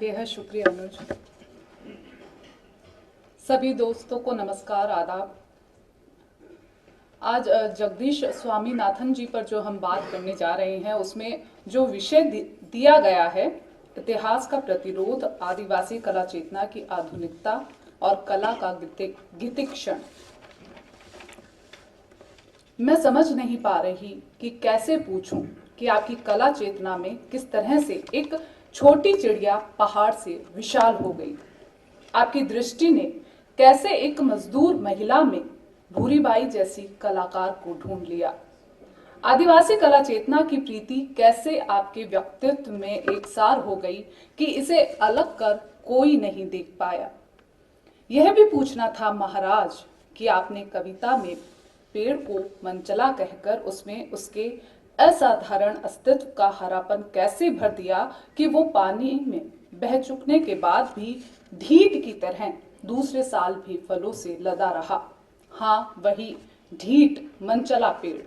बेहद शुक्रिया अनुज। सभी दोस्तों को नमस्कार, आदाब। आज जगदीश स्वामीनाथन जी पर जो हम बात करने जा रहे हैं उसमें जो विषय दिया गया है, इतिहास का प्रतिरोध, आदिवासी कला चेतना की आधुनिकता और कला का गीतिक्षण। मैं समझ नहीं पा रही कि कैसे पूछूं कि आपकी कला चेतना में किस तरह से एक छोटी चिड़िया पहाड़ से विशाल हो गई। आपकी दृष्टि ने कैसे एक मजदूर महिला में भूरीबाई जैसी कलाकार को ढूंढ लिया। आदिवासी कला चेतना की प्रीति कैसे आपके व्यक्तित्व में एकसार हो गई कि इसे अलग कर कोई नहीं देख पाया। यह भी पूछना था महाराज कि आपने कविता में पेड़ को मनचला कहकर उसमें उसके असाधारण अस्तित्व का हरापन कैसे भर दिया कि वो पानी में बह चुकने के बाद भी ढीठ की तरह दूसरे साल भी फलों से लदा रहा। हाँ, वही ढीठ मनचला पेड़।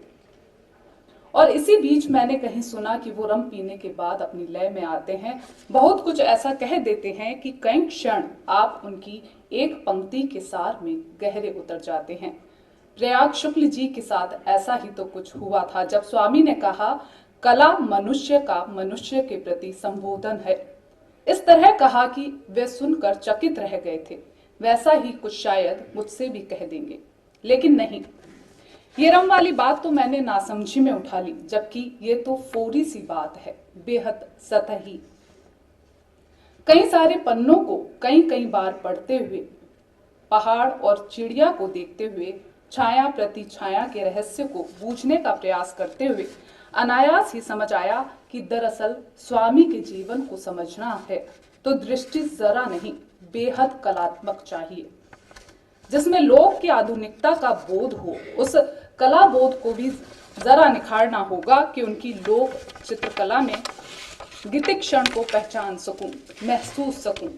और इसी बीच मैंने कहीं सुना कि वो रम पीने के बाद अपनी लय में आते हैं, बहुत कुछ ऐसा कह देते हैं कि कई क्षण आप उनकी एक पंक्ति के सार में गहरे उतर जाते हैं। प्रयाग शुक्ल जी के साथ ऐसा ही तो कुछ हुआ था जब स्वामी ने कहा, कला मनुष्य का मनुष्य के प्रति संबोधन है। इस तरह कहा कि वे सुनकर चकित रह गए थे। वैसा ही कुछ शायद मुझसे भी कह देंगे, लेकिन नहीं। ये रम वाली बात तो मैंने नासमझी में उठा ली, जबकि ये तो फौरी सी बात है, बेहद सतही। कई सारे पन्नों को कई कई बार पढ़ते हुए, पहाड़ और चिड़िया को देखते हुए, छाया प्रति छाया के रहस्य को बूझने का प्रयास करते हुए अनायास ही समझ आया कि दरअसल स्वामी के जीवन को समझना है तो दृष्टि जरा नहीं, बेहद कलात्मक चाहिए, जिसमें लोक की आधुनिकता का बोध हो। उस कला बोध को भी जरा निखारना होगा कि उनकी लोक चित्रकला में गीतिक्षण को पहचान सकूं, महसूस सकूं।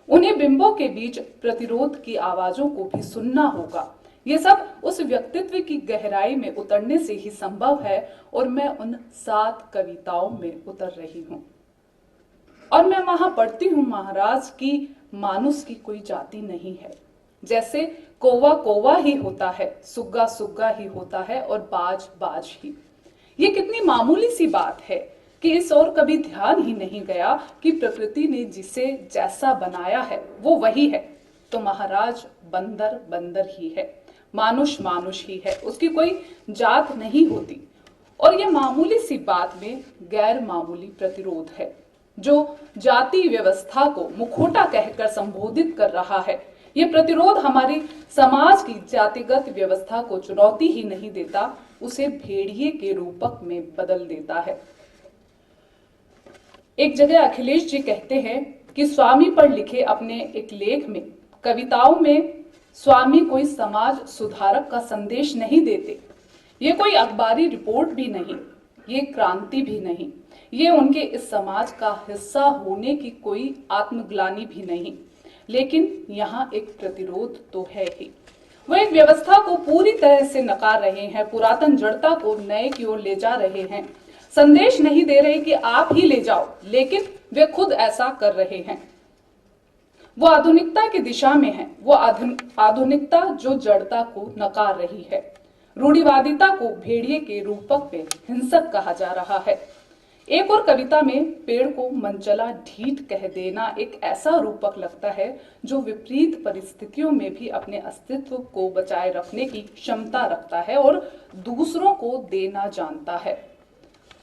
उन्हें बिंबों के बीच प्रतिरोध की आवाजों को भी सुनना होगा। ये सब उस व्यक्तित्व की गहराई में उतरने से ही संभव है और मैं उन 7 कविताओं में उतर रही हूं। और मैं वहां पढ़ती हूं महाराज की मानुष की कोई जाति नहीं है। जैसे कौवा कौवा ही होता है, सुग्गा सुग्गा ही होता है और बाज बाज ही। ये कितनी मामूली सी बात है कि इस और कभी ध्यान ही नहीं गया कि प्रकृति ने जिसे जैसा बनाया है वो वही है। तो महाराज बंदर बंदर ही है, मानुष मानुष ही है, उसकी कोई जात नहीं होती। और ये मामूली सी बात में गैर मामूली प्रतिरोध है जो जाति व्यवस्था को मुखौटा कहकर संबोधित कर रहा है। ये प्रतिरोध हमारी समाज की जातिगत व्यवस्था को चुनौती ही नहीं देता, उसे भेड़िए के रूपक में बदल देता है। एक जगह अखिलेश जी कहते हैं कि स्वामी पर लिखे अपने एक लेख में, कविताओं में स्वामी कोई समाज सुधारक का संदेश नहीं देते। ये कोई अखबारी रिपोर्ट भी नहीं, ये क्रांति भी नहीं, ये उनके इस समाज का हिस्सा होने की कोई आत्मग्लानि भी नहीं। लेकिन यहाँ एक प्रतिरोध तो है ही। वो एक व्यवस्था को पूरी तरह से नकार रहे हैं, पुरातन जड़ता को नए की ओर ले जा रहे हैं। संदेश नहीं दे रहे कि आप ही ले जाओ, लेकिन वे खुद ऐसा कर रहे हैं। वो आधुनिकता की दिशा में है, वो आधुनिकता जो जड़ता को नकार रही है। रूढ़िवादिता को भेड़िए के रूपक में हिंसक कहा जा रहा है। एक और कविता में पेड़ को मनचला ढीठ कह देना एक ऐसा रूपक लगता है जो विपरीत परिस्थितियों में भी अपने अस्तित्व को बचाए रखने की क्षमता रखता है और दूसरों को देना जानता है।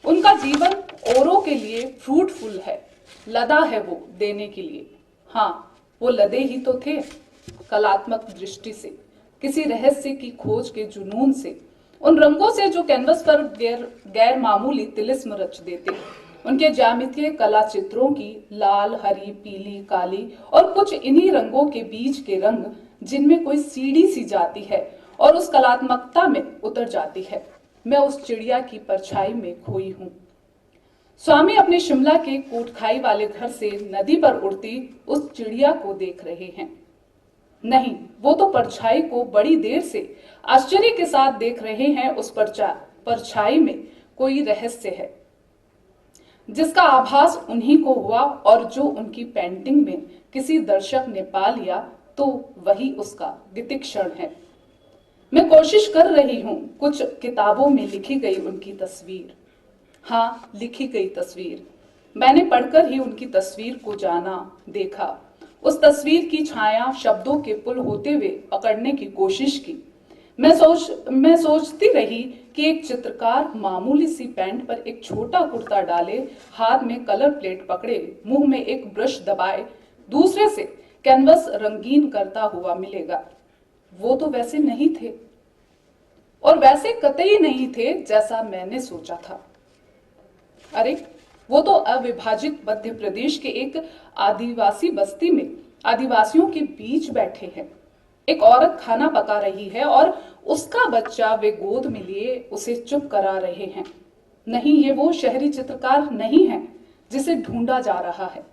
उनका जीवन औरों के लिए फ्रूटफुल है, लदा है वो देने के लिए। हाँ, वो लदे ही तो थे, कलात्मक दृष्टि से, किसी रहस्य की खोज के जुनून से, उन रंगों से जो कैनवस पर गैर मामूली तिलिस्म रच देते। उनके ज्यामितीय कला चित्रों की लाल, हरी, पीली, काली और कुछ इन्हीं रंगों के बीच के रंग जिनमें कोई सीढ़ी सी जाती है और उस कलात्मकता में उतर जाती है। मैं उस चिड़िया की परछाई में खोई हूं। स्वामी अपने शिमला के कोटखाई वाले घर से नदी पर उड़ती उस चिड़िया को देख रहे हैं। नहीं, वो तो परछाई को बड़ी देर से आश्चर्य के साथ देख रहे हैं। उस परछाई में कोई रहस्य है। जिसका आभास उन्हीं को हुआ और जो उनकी पेंटिंग में किसी दर्शक ने पा लिया तो वही उसका गीतिक क्षण है। मैं कोशिश कर रही हूं कुछ किताबों में लिखी गई उनकी तस्वीर, हाँ लिखी गई तस्वीर, मैंने पढ़कर ही उनकी तस्वीर को जाना, देखा, उस तस्वीर की छाया शब्दों के पुल होते हुए पकड़ने की कोशिश की। मैं सोचती रही कि एक चित्रकार मामूली सी पैंट पर एक छोटा कुर्ता डाले, हाथ में कलर प्लेट पकड़े, मुंह में एक ब्रश दबाए, दूसरे से कैनवस रंगीन करता हुआ मिलेगा। वो तो वैसे नहीं थे, और वैसे कतई नहीं थे जैसा मैंने सोचा था। अरे वो तो अविभाजित मध्य प्रदेश के एक आदिवासी बस्ती में आदिवासियों के बीच बैठे हैं। एक औरत खाना पका रही है और उसका बच्चा वे गोद में लिए उसे चुप करा रहे हैं। नहीं, ये वो शहरी चित्रकार नहीं है जिसे ढूंढा जा रहा है।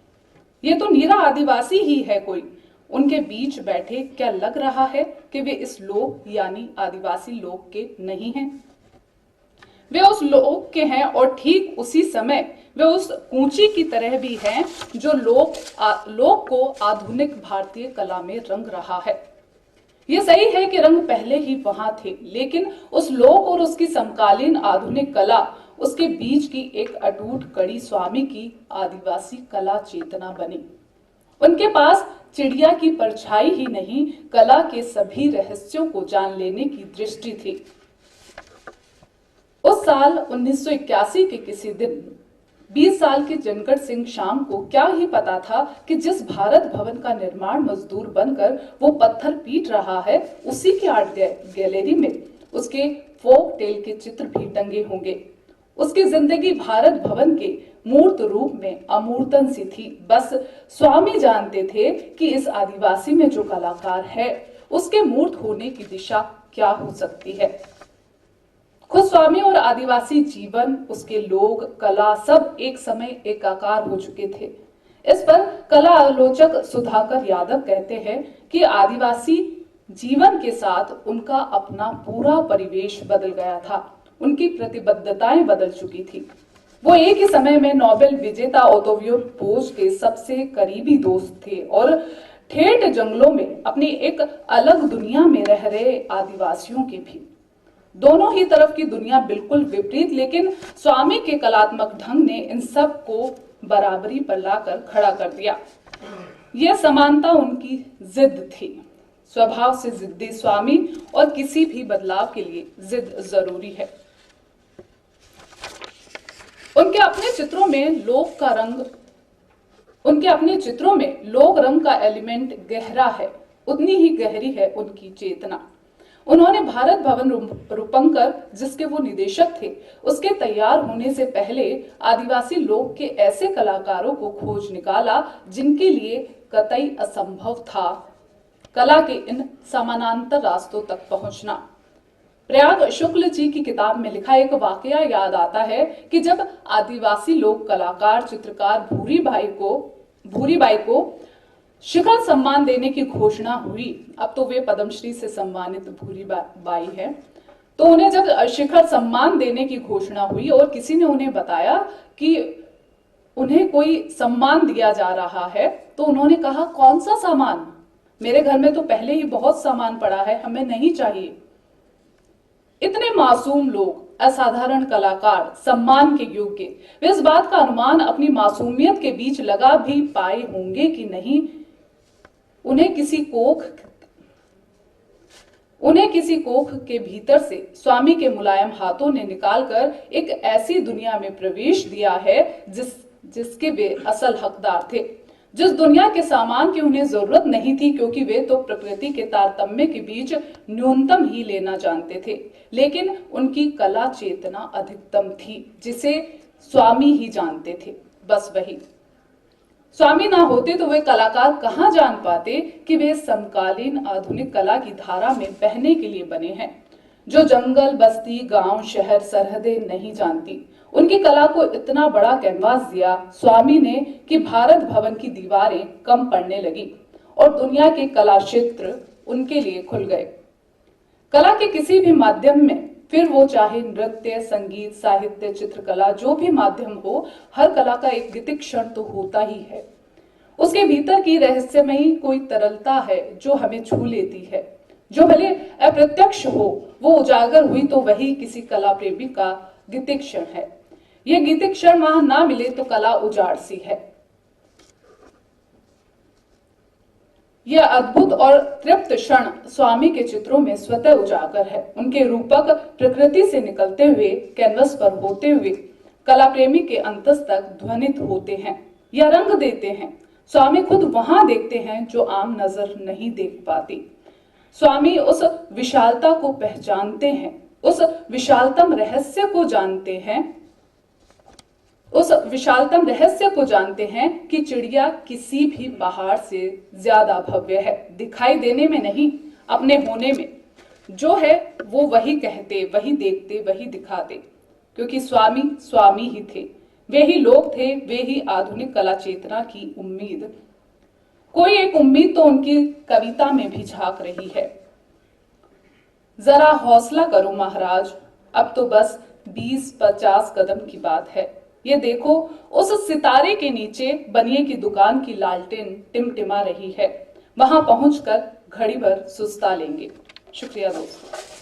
ये तो नीरा आदिवासी ही है कोई। उनके बीच बैठे क्या लग रहा है कि वे इस लोक यानी आदिवासी लोक के नहीं हैं? वे उस लोक के हैं और ठीक उसी समय वे उस कूंची की तरह भी हैं जो लोक को आधुनिक भारतीय कला में रंग रहा है। ये सही है कि रंग पहले ही वहां थे, लेकिन उस लोक और उसकी समकालीन आधुनिक कला, उसके बीच की एक अटूट कड़ी स्वामी की आदिवासी कला चेतना बनी। उनके पास चिड़िया की परछाई ही नहीं, कला के सभी रहस्यों को जान लेने की दृष्टि थी। उस साल 1981 के किसी दिन 20 साल के जनकट सिंह शाम को क्या ही पता था कि जिस भारत भवन का निर्माण मजदूर बनकर वो पत्थर पीट रहा है, उसी के आर्ट गैलरी में उसके फोक टेल के चित्र भी टंगे होंगे। उसकी जिंदगी भारत भवन के मूर्त रूप में अमूर्तन सी थी। बस स्वामी जानते थे कि इस आदिवासी में जो कलाकार है उसके मूर्त होने की दिशा क्या हो सकती है। खुद स्वामी और आदिवासी जीवन, उसके लोग, कला सब एक समय एकाकार हो चुके थे। इस पर कला आलोचक सुधाकर यादव कहते हैं कि आदिवासी जीवन के साथ उनका अपना पूरा परिवेश बदल गया था, उनकी प्रतिबद्धताएं बदल चुकी थी। वो एक ही समय में नोबेल विजेता ओतोवियो बोस के सबसे करीबी दोस्त थे और ठेठ जंगलों में अपनी एक अलग दुनिया में रह रहे आदिवासियों के भी। दोनों ही तरफ की दुनिया बिल्कुल विपरीत, लेकिन स्वामी के कलात्मक ढंग ने इन सब को बराबरी पर लाकर खड़ा कर दिया। यह समानता उनकी जिद थी। स्वभाव से जिद्दी स्वामी, और किसी भी बदलाव के लिए जिद जरूरी है। उनके अपने चित्रों में लोक रंग का एलिमेंट गहरा है, उतनी ही गहरी है उनकी चेतना। उन्होंने भारत भवन रूपंकर, जिसके वो निदेशक थे, उसके तैयार होने से पहले आदिवासी लोक के ऐसे कलाकारों को खोज निकाला जिनके लिए कतई असंभव था कला के इन समानांतर रास्तों तक पहुंचना। प्रयाग शुक्ल जी की किताब में लिखा एक वाकया याद आता है कि जब आदिवासी लोक कलाकार चित्रकार भूरीबाई को शिखर सम्मान देने की घोषणा हुई, अब तो वे पद्मश्री से सम्मानित भूरीबाई है, तो उन्हें जब शिखर सम्मान देने की घोषणा हुई और किसी ने उन्हें बताया कि उन्हें कोई सम्मान दिया जा रहा है, तो उन्होंने कहा, कौन सा सम्मान? मेरे घर में तो पहले ही बहुत सामान पड़ा है, हमें नहीं चाहिए। इतने मासूम लोग, असाधारण कलाकार, सम्मान के योग्य, वे इस बात का अनुमान अपनी मासूमियत के बीच लगा भी पाए होंगे कि नहीं। उन्हें किसी कोख के भीतर से स्वामी के मुलायम हाथों ने निकालकर एक ऐसी दुनिया में प्रवेश दिया है जिसके वे असल हकदार थे, जिस दुनिया के सामान की उन्हें जरूरत नहीं थी, क्योंकि वे तो प्रकृति के तारतम्य के बीच न्यूनतम ही लेना जानते थे। लेकिन उनकी कला चेतना अधिकतम थी, जिसे स्वामी ही जानते थे। बस वही स्वामी ना होते तो वे कलाकार कहां जान पाते कि वे समकालीन आधुनिक कला की धारा में बहने के लिए बने हैं, जो जंगल, बस्ती, गांव, शहर, सरहदें नहीं जानती। उनकी कला को इतना बड़ा कैनवास दिया स्वामी ने कि भारत भवन की दीवारें कम पड़ने लगी और दुनिया के कला क्षेत्र उनके लिए खुल गए। कला के किसी भी माध्यम में फिर वो चाहे नृत्य, संगीत, साहित्य, चित्रकला, जो भी माध्यम हो, हर कला का एक गीतिक क्षण तो होता ही है। उसके भीतर की रहस्यमयी कोई तरलता है जो हमें छू लेती है, जो भले अप्रत्यक्ष हो, वो उजागर हुई तो वही किसी कला प्रेमी का गीतिक क्षण है। यह गीतिक क्षण वहां ना मिले तो कला उजाड़ सी है। यह अद्भुत और तृप्त क्षण स्वामी के चित्रों में स्वतः उजागर है। उनके रूपक प्रकृति से निकलते हुए, कैनवस पर होते हुए कला प्रेमी के अंतस तक ध्वनित होते हैं या रंग देते हैं। स्वामी खुद वहां देखते हैं जो आम नजर नहीं देख पाती। स्वामी उस विशालता को पहचानते हैं, उस विशालतम रहस्य को जानते हैं, उस विशालतम रहस्य को जानते हैं कि चिड़िया किसी भी पहाड़ से ज्यादा भव्य है, दिखाई देने में नहीं, अपने होने में। जो है वो वही कहते, वही देखते, वही दिखाते, क्योंकि स्वामी स्वामी ही थे। वे ही लोग थे, वे ही आधुनिक कला चेतना की उम्मीद। कोई एक उम्मीद तो उनकी कविता में भी झांक रही है। जरा हौसला करो महाराज, अब तो बस 20-50 कदम की बात है। ये देखो, उस सितारे के नीचे बनिए की दुकान की लालटेन टिमटिमा रही है। वहां पहुंचकर घड़ी भर सुस्ता लेंगे। शुक्रिया दोस्तों।